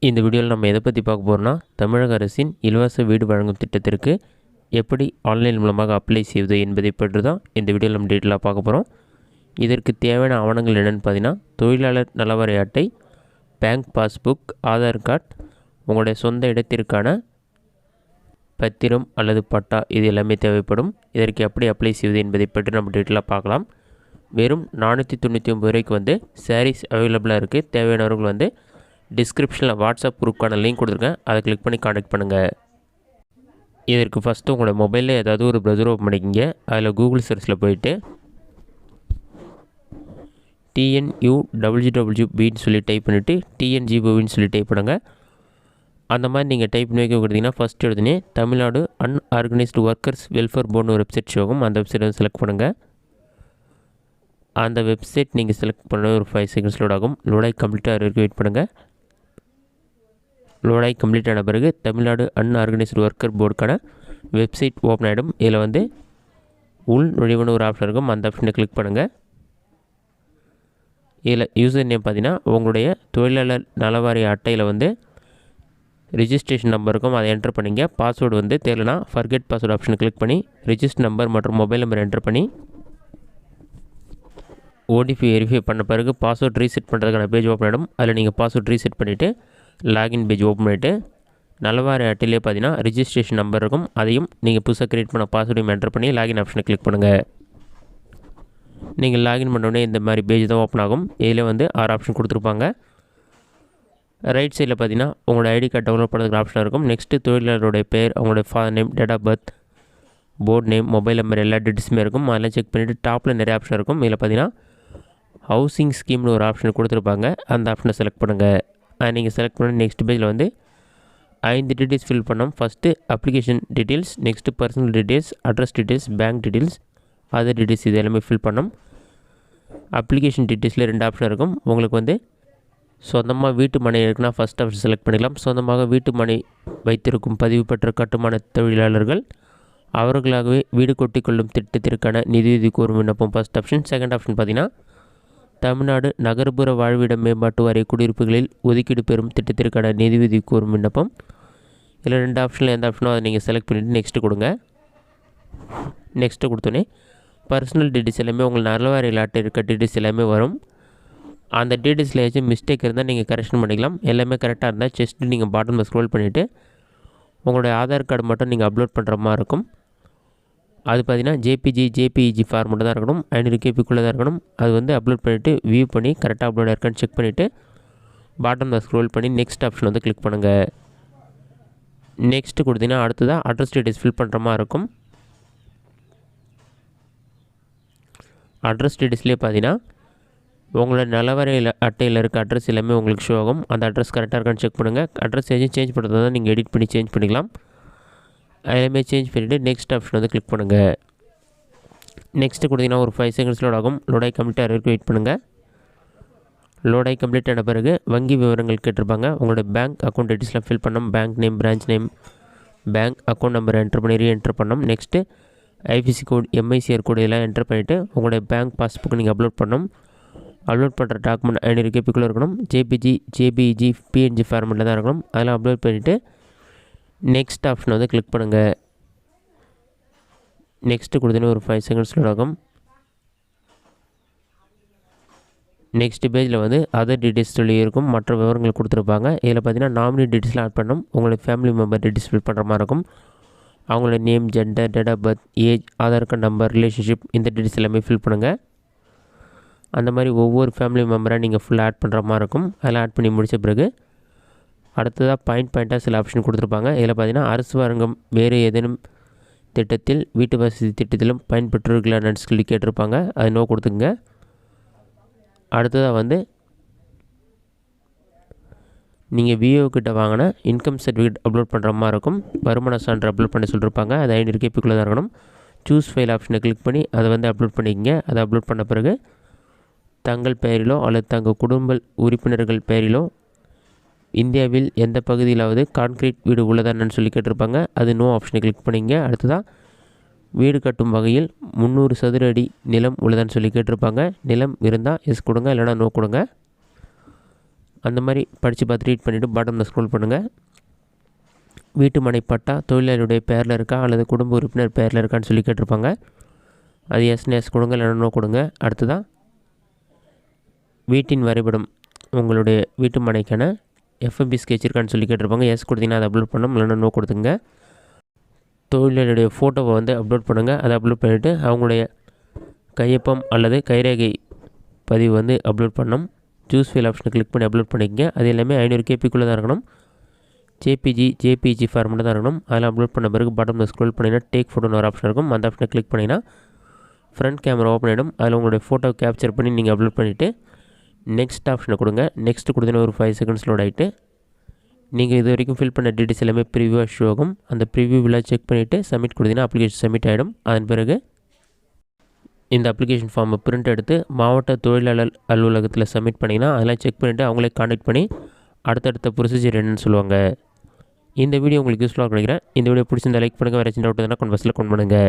இந்த வீடியோவில் நம்ம எதை பற்றி பார்க்க போகிறோம்னா, தமிழக அரசின் இலவச வீடு வழங்கும் திட்டத்திற்கு எப்படி ஆன்லைன் மூலமாக அப்ளை செய்வது என்பதை பற்றி தான் இந்த வீடியோவில் நம்ம டீட்டெயிலாக பார்க்க போகிறோம். இதற்கு தேவையான ஆவணங்கள் என்னென்னு பார்த்தீங்கன்னா, தொழிலாளர் நலவாரி அட்டை, பேங்க் பாஸ்புக், ஆதார் கார்டு, உங்களுடைய சொந்த இடத்திற்கான பத்திரம் அல்லது பட்டா, இது எல்லாமே தேவைப்படும். இதற்கு எப்படி அப்ளை செய்வது என்பதை பற்றி நம்ம டீட்டெயிலாக பார்க்கலாம். வெறும் 499 ரூபாய்க்கு வந்து சாரீஸ் அவைலபிளாக இருக்குது. தேவையானவர்கள் வந்து டிஸ்கிரிப்ஷனில் வாட்ஸ்அப் குரூப்புக்கான லிங்க் கொடுத்துருக்கேன், அதை கிளிக் பண்ணி காண்டாக்ட் பண்ணுங்கள். இதற்கு ஃபஸ்ட்டு உங்களோட மொபைலில் ஏதாவது ஒரு ப்ரௌசர் ஓப்பன் பண்ணிக்கிங்க. அதில் கூகுள் சர்ச்சில் போயிட்டு TNUWWBன்னு சொல்லி டைப் பண்ணிவிட்டு TNGOன்னு சொல்லி டைப் பண்ணுங்க. அந்த மாதிரி நீங்கள் டைப் பண்ணி வைக்க கொடுத்தீங்கன்னா ஃபஸ்ட் எடுத்துனே தமிழ்நாடு அன்ஆர்கனைஸ்டு ஒர்க்கர்ஸ் வெல்ஃபேர் போர்டுன்னு ஒரு வெப்சைட் ஷோகும். அந்த வெப்சைட் வந்து செலக்ட் பண்ணுங்கள். அந்த வெப்சைட் நீங்கள் செலக்ட் பண்ண ஒரு 5 செகண்ட்ஸ் லோட் ஆகும். லோடாகி கம்ப்ளீட்டாக வரைக்கும் வெயிட் பண்ணுங்கள். லோடாகி கம்ப்ளீட் ஆன பிறகு தமிழ்நாடு அன்ஆர்கனைஸ்டு ஒர்க்கர் போர்டுக்கான வெப்சைட் ஓப்பன் ஆகிடும். இதில் வந்து உள் நுழைவுன்னு ஒரு ஆப்ஷன் இருக்கும், அந்த ஆப்ஷனை கிளிக் பண்ணுங்கள். இதில் யூசர் நேம் பார்த்தீங்கன்னா உங்களுடைய தொழிலாளர் நலவாரிய அட்டையில் வந்து ரிஜிஸ்ட்ரேஷன் நம்பர் இருக்கும், அதை என்டர் பண்ணிங்க. பாஸ்வேர்டு வந்து தெரியலனா ஃபர்கெட் பாஸ்வேர்டு ஆப்ஷனை கிளிக் பண்ணி ரிஜிஸ்டர் நம்பர் மற்றும் மொபைல் நம்பர் என்டர் பண்ணி OTP வெரிஃபை பண்ண பிறகு பாஸ்வேர்ட் ரீசெட் பண்ணுறதுக்கான பேஜ் ஓப்பன் ஆகிடும். அதில் நீங்கள் பாஸ்வேர்ட் ரீசெட் பண்ணிவிட்டு லாகின் பேஜ் ஓப்பன் பண்ணிவிட்டு நலவாரி அட்டையிலே பார்த்தீங்கன்னா ரிஜிஸ்ட்ரேஷன் நம்பர் இருக்கும், அதையும் நீங்கள் புதுசாக க்ரியேட் பண்ண பாஸ்வேர்டையும் என்டர் பண்ணி லாகின் ஆப்ஷனை கிளிக் பண்ணுங்கள். நீங்கள் லாகின் பண்ணோடனே இந்த மாதிரி பேஜ் தான் ஓப்பன் ஆகும். இதில் வந்து 6 ஆப்ஷன் கொடுத்துருப்பாங்க. ரைட் சைடில் பார்த்தீங்கன்னா உங்களோட ஐடி கார்டு டவுன்லோட் பண்ணுறதுக்கு ஆப்ஷன் இருக்கும். நெக்ஸ்ட்டு தொழிலாளருடைய பேர், அவங்களுடைய father name, date of birth, board name, mobile number, எல்லா டீட்டெயில்ஸுமே இருக்கும். அதெல்லாம் செக் பண்ணிவிட்டு டாப்பில் நிறைய ஆப்ஷன் இருக்கும். இதில் பார்த்தீங்கன்னா ஹவுசிங் ஸ்கீம்னு ஒரு ஆப்ஷன் கொடுத்துருப்பாங்க, அந்த ஆப்ஷனை செலக்ட் பண்ணுங்கள். நீங்கள் செலக்ட் பண்ணி நெக்ஸ்ட் பேஜில் வந்து 5 டீட்டெயில்ஸ் ஃபில் பண்ணோம். First application details, next personal details, address details, bank details, other details, இது எல்லாமே ஃபில் பண்ணோம். அப்ளிகேஷன் டீட்டெயில்ஸில் 2 ஆப்ஷன் இருக்கும். உங்களுக்கு வந்து சொந்தமாக வீட்டு மனை இருக்குன்னா ஃபஸ்ட் ஆப்ஷன் செலக்ட் பண்ணிக்கலாம். சொந்தமாக வீட்டு மனை வைத்திருக்கும் பதிவு பெற்ற கட்டுமான தொழிலாளர்கள் அவர்களாகவே வீடு கொட்டிக்கொள்ளும் திட்டத்திற்கான நிதியுதவி கோரும் விண்ணப்பம் ஃபஸ்ட் ஆப்ஷன். செகண்ட் ஆப்ஷன் பார்த்திங்கன்னா தமிழ்நாடு நகர்ப்புற வாழ்விட மேம்பாட்டு வாரிய குடியிருப்புகளில் ஒதுக்கீடு பெறும் திட்டத்திற்கான நிதியுதவி கோரும் விண்ணப்பம். இதில் 2 ஆப்ஷனில் எந்த ஆப்ஷனோ அதை நீங்கள் செலக்ட் பண்ணிவிட்டு நெக்ஸ்ட்டு கொடுங்க. நெக்ஸ்ட்டு கொடுத்தோன்னே பர்சனல் டீட்டெயில்ஸ் எல்லாமே உங்கள் நலவாரி அட்டை இருக்க டீட்டெயில்ஸ் எல்லாமே வரும். அந்த டீட்டெயில்ஸில் ஏதாச்சும் மிஸ்டேக் இருந்தால் நீங்கள் கரெக்ஷன் பண்ணிக்கலாம். எல்லாமே கரெக்டாக இருந்தால் ஜஸ்ட்டு நீங்கள் பாட்டமில் ஸ்க்ரோல் பண்ணிவிட்டு உங்களுடைய ஆதார் கார்டு மட்டும் நீங்கள் அப்லோட் பண்ணுற மாதிரி இருக்கும். அது பார்த்திங்கன்னா JPG ஃபார்மெட்டு தான் இருக்கணும், 500 KBக்குள்ளே தான் இருக்கணும். அது வந்து அப்லோட் பண்ணிவிட்டு வியூ பண்ணி கரெக்டாக அப்லோட் இருக்கான்னு செக் பண்ணிவிட்டு பாட்டமில் ஸ்க்ரோல் பண்ணி நெக்ஸ்ட் ஆப்ஷன் வந்து கிளிக் பண்ணுங்கள். நெக்ஸ்ட்டு கொடுத்தீங்கன்னா அடுத்ததாக அட்ரஸ் டீட்டெயில்ஸ் ஃபில் பண்ணுற மாதிரி இருக்கும். அட்ரஸ் டீட்டெயில்ஸ்லேயே பார்த்தீங்கன்னா உங்களோட நலவாரி அட்டையில் இருக்க அட்ரஸ் எல்லாமே உங்களுக்கு ஷோ ஆகும். அந்த அட்ரஸ் கரெக்டாக இருக்கான்னு செக் பண்ணுங்கள். அட்ரஸ் ஏதாச்சும் சேஞ்ச் பண்ணுறதா தான் நீங்கள் எடிட் பண்ணி சேஞ்ச் பண்ணிக்கலாம். எல்லாமே சேஞ்ச் பண்ணிவிட்டு நெக்ஸ்ட் ஆப்ஷன் வந்து கிளிக் பண்ணுங்கள். நெக்ஸ்ட்டு கொடுத்தீங்கன்னா ஒரு 5 செகண்ட்ஸ் லோட் ஆகும். லோடாகி கம்ப்ளீட்டாக வரைக்கும் வெயிட் பண்ணுங்கள். லோடாகி கம்ப்ளீட் ஆன பிறகு வங்கி விவரங்கள் கேட்டிருப்பாங்க. உங்களோட பேங்க் அக்கௌண்ட் டீட்டெயில்ஸ்லாம் ஃபில் பண்ணோம். Bank name, branch name, bank account number enter பண்ணி ரீஎன்டர் பண்ணோம். நெக்ஸ்ட்டு IFSC கோட், MICR கோடு இதெல்லாம் என்டர் பண்ணிவிட்டு உங்களுடைய பேங்க் பாஸ்புக் நீங்கள் அப்லோட் பண்ணணும். அப்லோட் பண்ணுற டாக்குமெண்ட் 500 KBக்குள்ளே இருக்கணும். JPG PNG ஃபார்மெட்டில் தான் இருக்கணும். அதெல்லாம் அப்லோட் பண்ணிவிட்டு நெக்ஸ்ட் ஆப்ஷன் வந்து கிளிக் பண்ணுங்கள். நெக்ஸ்ட்டு கொடுத்தீங்கன்னா ஒரு 5 செகண்ட்ஸ் லோட் ஆகும். நெக்ஸ்ட் பேஜில் வந்து அதர் டீட்டெயில்ஸ் சொல்லி இருக்கும், மற்ற விவரங்கள் கொடுத்துருப்பாங்க. இதில் பார்த்தீங்கன்னா நாமினி டீட்டெயில்ஸ்லாம் ஆட் பண்ணணும். உங்களுடைய ஃபேமிலி மெம்பர் டீட்டெயில்ஸ் ஃபில் பண்ணுற மாதிரி இருக்கும். அவங்களோட name, gender, date of birth, age, Aadhaar card number, relationship, இந்த டீட்டெயில்ஸ் எல்லாமே ஃபில் பண்ணுங்கள். அந்த மாதிரி ஒவ்வொரு ஃபேமிலி மெம்பராக நீங்கள் ஃபுல்லாக ஆட் பண்ணுற மாதிரி இருக்கும். அதெல்லாம் ஆட் பண்ணி முடித்த பிறகு அடுத்ததாக பாயிண்ட்டாக சில ஆப்ஷன் கொடுத்துருப்பாங்க. இதில் பார்த்தீங்கன்னா அரசு வழங்கும் வேறு ஏதேனும் திட்டத்தில் வீட்டு வசதி திட்டத்திலும் பயன்பெற்றுருக்கலான்னு சொல்லி கேட்டிருப்பாங்க. அது நோ கொடுத்துங்க. அடுத்ததாக வந்து நீங்கள் VO கிட்ட வாங்கின இன்கம் சர்டிஃபிகேட் அப்லோட் பண்ணுற மாதிரி இருக்கும். வருமான சான்று அப்லோட் பண்ண சொல்லியிருப்பாங்க. அது 500 KBக்குள்ளே தான் இருக்கணும். சூஸ் ஃபைல் ஆப்ஷனை கிளிக் பண்ணி அதை வந்து அப்லோட் பண்ணிக்கங்க. அதை அப்லோட் பண்ண பிறகு தங்கள் பெயரிலோ அல்லது தங்கள் குடும்ப உறுப்பினர்கள் பெயரிலோ இந்தியாவில் எந்த பகுதியிலாவது கான்கிரீட் வீடு உள்ளதான்னு சொல்லி கேட்டிருப்பாங்க. அது நோ ஆப்ஷனை கிளிக் பண்ணிங்க. அடுத்ததாக வீடு கட்டும் வகையில் 300 சதுர அடி நிலம் உள்ளதான்னு சொல்லி கேட்டிருப்பாங்க. நிலம் இருந்தால் எஸ் கொடுங்க, இல்லைனா நோ கொடுங்க. அந்த மாதிரி படித்து பார்த்து ரீட் பண்ணிவிட்டு பாட்டமில் ஸ்க்ரோல் பண்ணுங்கள். வீட்டு மனை பட்டா தொழிலாளியுடைய பேரில் இருக்கா அல்லது குடும்ப உறுப்பினர் பேரில் இருக்கான்னு சொல்லி கேட்டிருப்பாங்க. அது எஸ் கொடுங்க, இல்லைன்னா கொடுங்க. அடுத்ததான் வீட்டின் வரைபடம், உங்களுடைய வீட்டு மனைக்கான எஃப்எம்பி ஸ்கெட்ச் இருக்கான்னு சொல்லி கேட்டிருப்பாங்க. எஸ் கொடுத்தீங்கன்னா அதை அப்லோட் பண்ணணும், இல்லைன்னா நோ கொடுத்துங்க. தொழிலாளியுடைய ஃபோட்டோவை அப்லோட் பண்ணுங்கள். அதை அப்லோட் பண்ணிவிட்டு அவங்களுடைய கையொப்பம் அல்லது கைரேகை பதிவு அப்லோட் பண்ணணும். சூஸ் ஃபைல் ஆப்ஷனை கிளிக் பண்ணி அப்லோட் பண்ணிக்கங்க. அது எல்லாமே 500 கேபிக்குள்ளே தான் இருக்கணும். ஜேபிஜி ஃபார்மெட்டில் தான் இருக்கணும். அதில் அப்லோட் பண்ண பிறகு பாட்டமில் ஸ்க்ரோல் பண்ணிங்கன்னா டேக் ஃபோட்டோன்னு ஒரு ஆப்ஷன் இருக்கும். அந்த ஆப்ஷனை கிளிக் பண்ணிங்கன்னா ஃப்ரண்ட் கேமரா ஓப்பன் ஆகிடும். அதில் உங்களுடைய ஃபோட்டோ கேப்சர் பண்ணி நீங்கள் அப்லோட் பண்ணிவிட்டு நெக்ஸ்ட் ஆப்ஷனை கொடுங்க. நெக்ஸ்ட் கொடுத்தீங்கன்னா ஒரு 5 செகண்ட்ஸ் லோட் ஆகிட்டு நீங்கள் இது வரைக்கும் ஃபில் பண்ண டீட்டெயில்ஸ் எல்லாமே ப்ரிவியூவாக ஷோ ஆகும். அந்த ப்ரிவியூவில் செக் பண்ணிவிட்டு சப்மிட் கொடுத்தீங்கன்னா அப்ளிகேஷன் சப்மிட் ஆகிடும். அதன் பிறகு இந்த அப்ளிகேஷன் ஃபார்மை பிரிண்ட் எடுத்து மாவட்ட தொழிலாளர் அலுவலகத்தில் சப்மிட் பண்ணிங்கன்னா அதெல்லாம் செக் பண்ணிவிட்டு அவங்களே கான்டாக்ட் பண்ணி அடுத்தடுத்த ப்ரொசீஜர் என்னென்னு சொல்லுவாங்க. இந்த வீடியோ உங்களுக்கு யூஸ்ஃபுல்லாக நினைக்கிறேன். இந்த வீடியோ பிடிச்சிருந்தா லைக் பண்ணுங்கள். வேறு சின்ன டவுட் எதுனா கமெண்ட் பாக்ஸில் கமெண்ட் பண்ணுங்கள்.